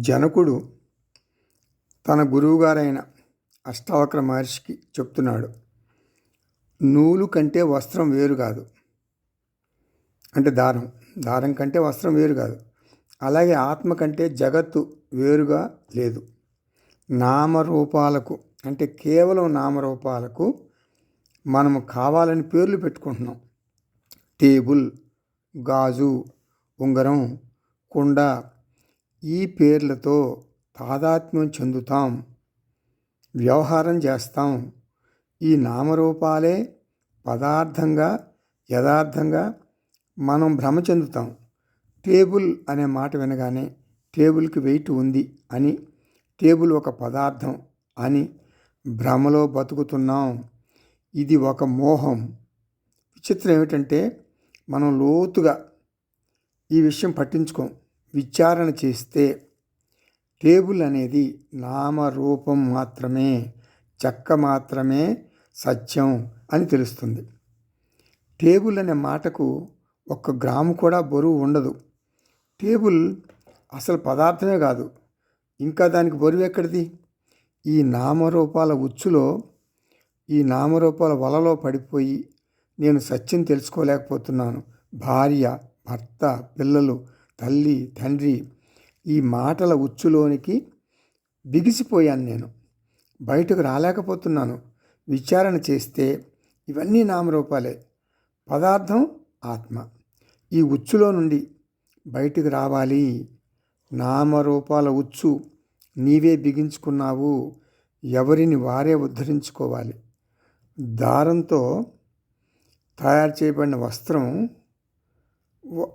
జనకుడు తన గురువుగారైన అష్టావక్ర మహర్షికి చెప్తున్నాడు, నూలు కంటే వస్త్రం వేరు కాదు. అంటే దారం కంటే వస్త్రం వేరు కాదు. అలాగే ఆత్మ కంటే జగత్తు వేరుగా లేదు. నామరూపాలకు, అంటే కేవలం నామరూపాలకు మనము కావాలని పేర్లు పెట్టుకుంటున్నాం. టేబుల్, గాజు, ఉంగరం, కుండ, ఈ పేర్లతో తాదాత్మ్యం చెందుతాం, వ్యవహారం చేస్తాం. ఈ నామరూపాలే పదార్థంగా, యథార్థంగా మనం భ్రమ చెందుతాం. టేబుల్ అనే మాట వినగానే టేబుల్కి వెయిట్ ఉంది అని, టేబుల్ ఒక పదార్థం అని భ్రమలో బతుకుతున్నాం. ఇది ఒక మోహం. విచిత్రం ఏమిటంటే, మనం లోతుగా ఈ విషయం పట్టించుకోం. విచారణ చేస్తే టేబుల్ అనేది నామరూపం మాత్రమే, చెక్క మాత్రమే సత్యం అని తెలుస్తుంది. టేబుల్ అనే మాటకు 1 గ్రాము కూడా బరువు ఉండదు. టేబుల్ అసలు పదార్థమే కాదు, ఇంకా దానికి బరువు ఎక్కడిది? ఈ నామరూపాల ఉచ్చులో, ఈ నామరూపాల వలలో పడిపోయి నేను సత్యం తెలుసుకోలేకపోతున్నాను. భార్య, భర్త, పిల్లలు, తల్లి, తండ్రి, ఈ మాటల ఉచ్చులోనికి బిగిసిపోయాను. నేను బయటకు రాలేకపోతున్నాను. విచారణ చేస్తే ఇవన్నీ నామరూపాలే, పదార్థం ఆత్మ. ఈ ఉచ్చులో నుండి బయటకు రావాలి. నామరూపాల ఉచ్చు నీవే బిగించుకున్నావు. ఎవరిని వారే ఉద్ధరించుకోవాలి. దారంతో తయారు చేయబడిన వస్త్రం,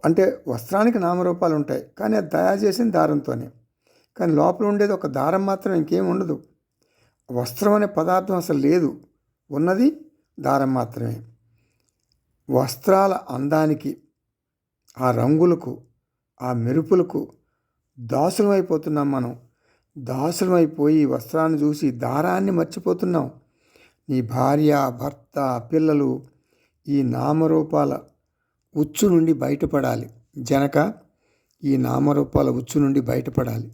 అంటే వస్త్రానికి నామరూపాలు ఉంటాయి, కానీ అది తయారు చేసిన దారంతోనే. కానీ లోపల ఉండేది ఒక దారం మాత్రం, ఇంకేం ఉండదు. వస్త్రం అనే పదార్థం అసలు లేదు, ఉన్నది దారం మాత్రమే. వస్త్రాల అందానికి, ఆ రంగులకు, ఆ మెరుపులకు దాసులం అయిపోతున్నాం మనం. దాసులం అయిపోయి వస్త్రాన్ని చూసి దారాన్ని మర్చిపోతున్నాం. నీ భార్య, భర్త, పిల్లలు ఈ నామరూపాల ఉచ్చు నుండి బయటపడాలి. జనక, ఈ నామరూపాల ఉచ్చు నుండి బయటపడాలి.